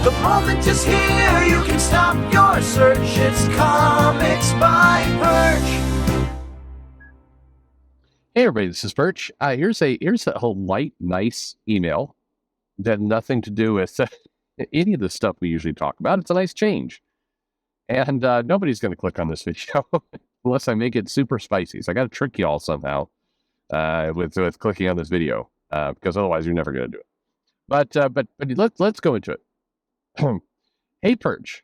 The moment is here, you can stop your search. It's Comics by Perch. Hey everybody, this is Perch. Here's a whole light, nice email that had nothing to do with any of the stuff we usually talk about. It's a nice change, and nobody's going to click on this video unless I make it super spicy. So I got to trick you all somehow with clicking on this video because otherwise you're never going to do it. But let's go into it. Hey Perch,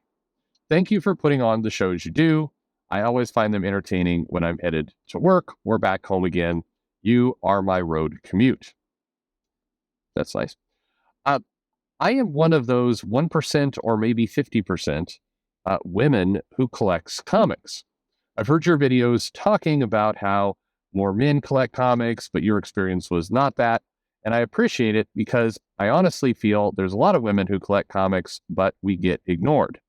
thank you for putting on the shows you do. I always find them entertaining when I'm headed to work or back home again. You are my road commute. That's nice. I am one of those 1% or maybe 50% women who collects comics. I've heard your videos talking about how more men collect comics, but your experience was not that. And I appreciate it because I honestly feel there's a lot of women who collect comics, but we get ignored.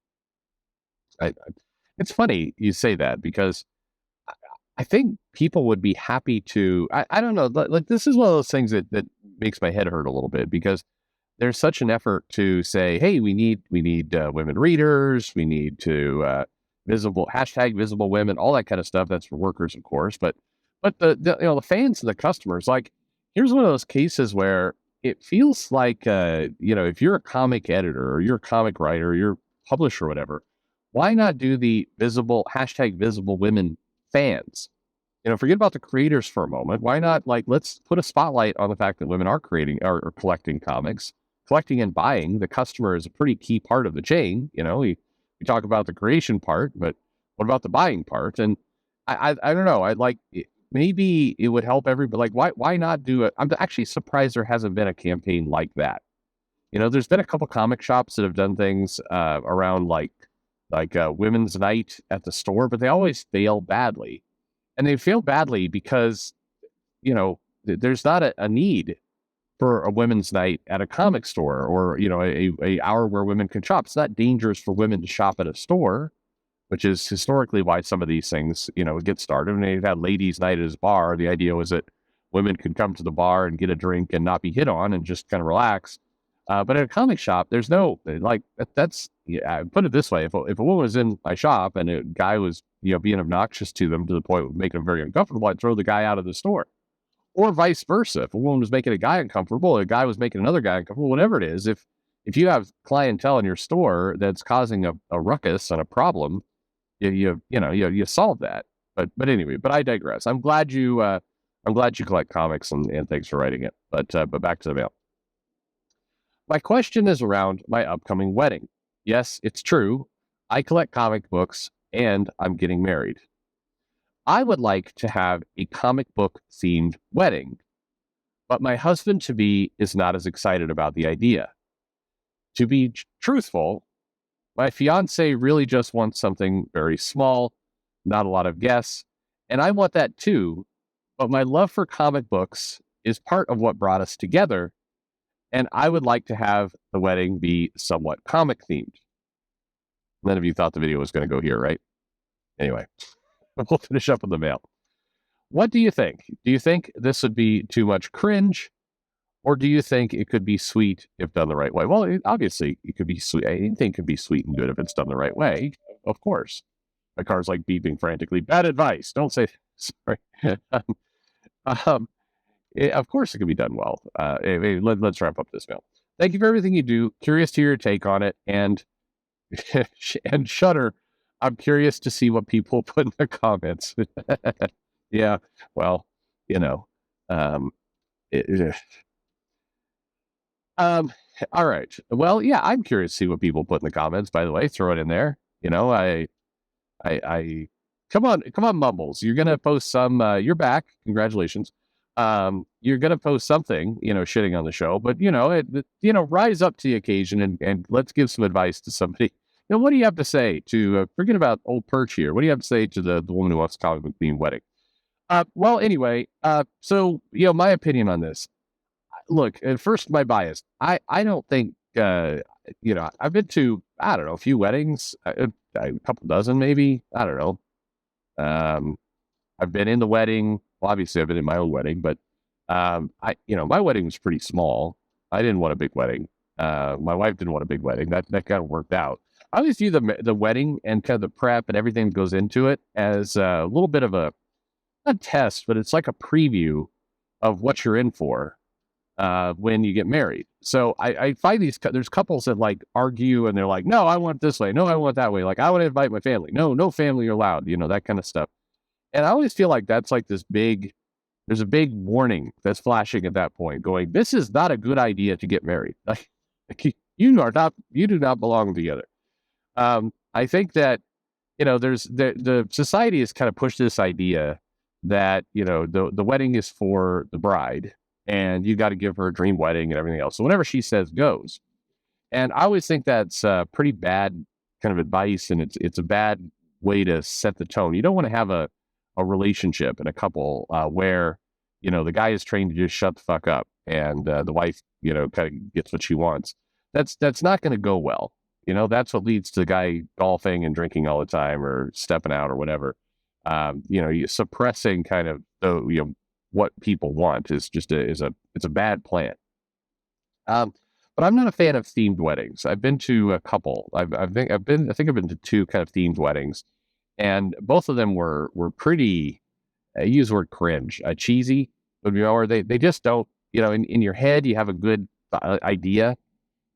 It's funny you say that because I think people would be happy to, I don't know, like this is one of those things that makes my head hurt a little bit because there's such an effort to say, hey, we need women readers, we need to hashtag visible women, all that kind of stuff. That's for workers, of course, but the fans and the customers, like here's one of those cases where it feels like if you're a comic editor or you're a comic writer or you're a publisher or whatever, why not do the hashtag visible women fans? Forget about the creators for a moment. Why not, let's put a spotlight on the fact that women are creating or collecting comics, collecting and buying. The customer is a pretty key part of the chain. We talk about the creation part, but what about the buying part? And I don't know. Maybe it would help everybody. Why not do it? I'm actually surprised there hasn't been a campaign like that. There's been a couple comic shops that have done things around like women's night at the store, but they always fail badly. And they fail badly because, there's not a need for a women's night at a comic store or, a hour where women can shop. It's not dangerous for women to shop at a store, which is historically why some of these things, get started. And they've had ladies' night at a bar. The idea was that women could come to the bar and get a drink and not be hit on and just kind of relax. But at a comic shop, there's no, that's, put it this way. If a woman was in my shop and a guy was, being obnoxious to them to the point of making them very uncomfortable, I'd throw the guy out of the store. Or vice versa. If a woman was making a guy uncomfortable, a guy was making another guy uncomfortable, whatever it is, if you have clientele in your store that's causing a ruckus and a problem, you solve that. But anyway, but I digress. I'm glad you collect comics and thanks for writing it. But back to the mail. My question is around my upcoming wedding. Yes, it's true. I collect comic books and I'm getting married. I would like to have a comic book themed wedding, but my husband-to-be is not as excited about the idea. To be truthful, my fiance really just wants something very small, not a lot of guests, and I want that too, but my love for comic books is part of what brought us together. And I would like to have the wedding be somewhat comic themed. None of you thought the video was going to go here, right? Anyway, we'll finish up with the mail. What do you think? Do you think this would be too much cringe? Or do you think it could be sweet if done the right way? Well, obviously, it could be sweet. Anything could be sweet and good if it's done the right way. Of course. My car's like beeping frantically. Bad advice. Don't say sorry. Of course, it can be done well. Let's wrap up this mail. Thank you for everything you do. Curious to hear your take on it. And Shudder, I'm curious to see what people put in the comments. Yeah, well, all right. Well, yeah, I'm curious to see what people put in the comments. By the way, throw it in there. I come on, Mumbles. You're gonna post some. You're back. Congratulations. You're going to post something, shitting on the show, but, rise up to the occasion and let's give some advice to somebody. What do you have to say to, forget about old Perch here. What do you have to say to the woman who wants a comic book themed wedding? Well, anyway, so, my opinion on this, look, at first, my bias, I don't think, I've been to, I don't know, a few weddings, a couple dozen, maybe, I don't know. I've been in the wedding. Well, obviously, I've been in my own wedding, but my wedding was pretty small. I didn't want a big wedding. My wife didn't want a big wedding. That kind of worked out. I always view the wedding and kind of the prep and everything that goes into it as a little bit of a test, but it's like a preview of what you're in for when you get married. So I find there's couples that like argue and they're like, no, I want this way. No, I want that way. Like, I want to invite my family. No, no family allowed, that kind of stuff. And I always feel like that's like there's a big warning that's flashing at that point going, this is not a good idea to get married. Like you do not belong together. I think that, there's the society has kind of pushed this idea that, the wedding is for the bride and you got to give her a dream wedding and everything else. So whatever she says goes. And I always think that's pretty bad kind of advice. And it's a bad way to set the tone. You don't want to have a relationship and a couple where, the guy is trained to just shut the fuck up and the wife, kind of gets what she wants. That's not going to go well. That's what leads to the guy golfing and drinking all the time or stepping out or whatever. You suppressing kind of what people want is just it's a bad plan. But I'm not a fan of themed weddings. I've been to a couple. I think I've been to two kind of themed weddings, and both of them were pretty. I use the word cringe, cheesy would be more. They just don't. In your head you have a good idea,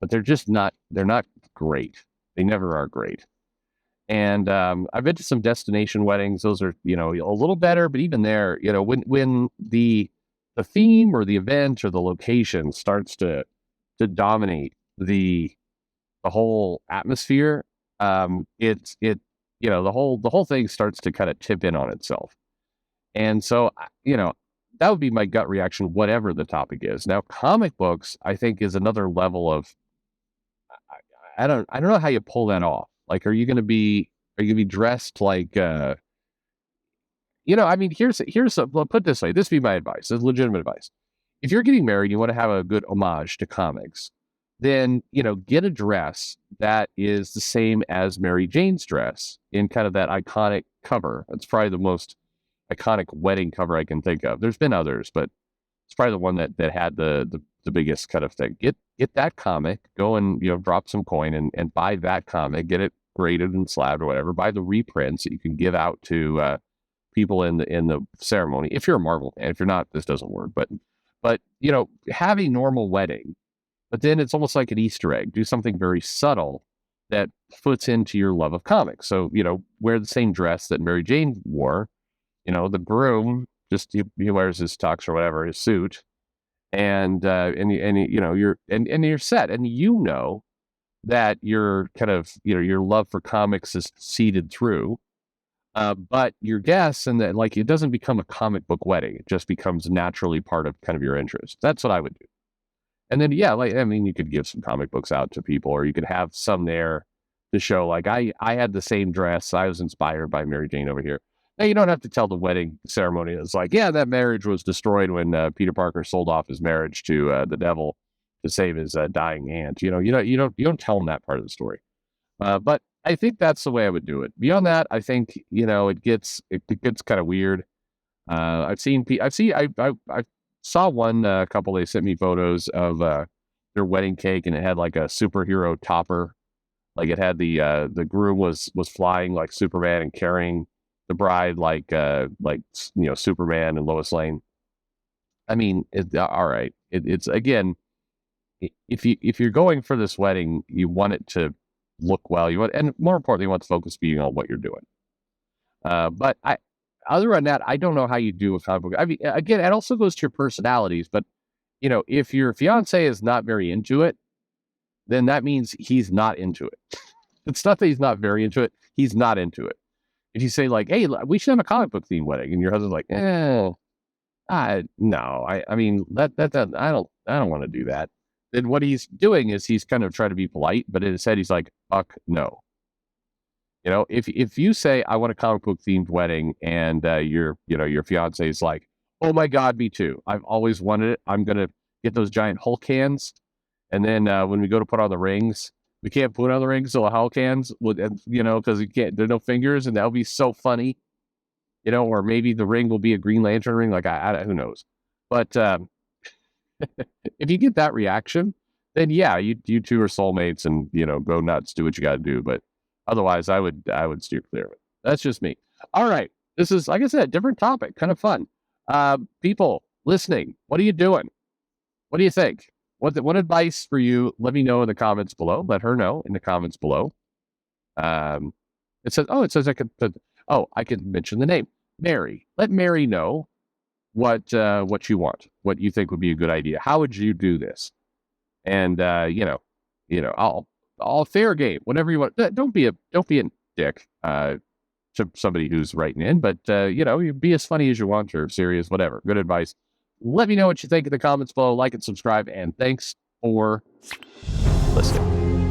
but they're just not. They're not great. They never are great. And I've been to some destination weddings. Those are, a little better, but even there, when the theme or the event or the location starts to dominate the whole atmosphere, the whole thing starts to kind of tip in on itself. And so, that would be my gut reaction, whatever the topic is. Now, comic books, I think, is another level of, I don't know how you pull that off. Like, are you going to be dressed like, I mean, here's put it this way. This would be my advice. This is legitimate advice. If you're getting married, you want to have a good homage to comics, then, get a dress that is the same as Mary Jane's dress in kind of that iconic cover. That's probably the most iconic wedding cover I can think of. There's been others, but it's probably the one that had the biggest kind of thing. Get that comic, go and, drop some coin and buy that comic, get it graded and slabbed or whatever, buy the reprints that you can give out to people in the ceremony. If you're a Marvel fan, if you're not, this doesn't work. But have a normal wedding, but then it's almost like an Easter egg. Do something very subtle that fits into your love of comics. So, wear the same dress that Mary Jane wore. The groom just he wears his tux or whatever, his suit, and you're set, and that your kind of your love for comics is seeded through. But your guests, and that, like, it doesn't become a comic book wedding. It just becomes naturally part of kind of your interest. That's what I would do. And then, you could give some comic books out to people, or you could have some there to show, like, I had the same dress. I was inspired by Mary Jane over here. Now, you don't have to tell the wedding ceremony. It's like, yeah, that marriage was destroyed when Peter Parker sold off his marriage to the devil to save his dying aunt. You don't tell them that part of the story. But I think that's the way I would do it. Beyond that, I think, it gets kind of weird. I saw one couple, they sent me photos of their wedding cake, and it had like a superhero topper. Like, it had the groom was flying like Superman and carrying the bride like Superman and Lois Lane. I mean, all right. It's again, if you're going for this wedding, you want it to look well. And more importantly, you want the focus being on what you're doing. But other than that, I don't know how you do a comic book. I mean, again, it also goes to your personalities. But if your fiance is not very into it, then that means he's not into it. It's not that he's not very into it; he's not into it. If you say, like, hey, we should have a comic book themed wedding, and your husband's like, no, I mean, that I don't want to do that. Then what he's doing is he's kind of trying to be polite, but instead he's like, fuck no. If you say, I want a comic book themed wedding, and your fiance is like, oh my God, me too. I've always wanted it. I'm going to get those giant Hulk hands. And then when we go to put on the rings, we can't put on the rings, so Hulk hands, because we can't, there are no fingers, and that would be so funny, or maybe the ring will be a Green Lantern ring. Like, who knows? But if you get that reaction, then yeah, you two are soulmates, and go nuts, do what you got to do. But otherwise, I would steer clear of it. That's just me. All right, this is, like I said, different topic, kind of fun. People listening, what are you doing? What do you think? What advice for you? Let me know in the comments below. Let her know in the comments below. Um, it says I could. I can mention the name, Mary. Let Mary know what you want, what you think would be a good idea. How would you do this? And I'll fair game, whatever you want. Don't be a dick to somebody who's writing in, but you be as funny as you want, or serious, whatever. Good advice. Let me know what you think in the comments below. Like and subscribe, and thanks for listening.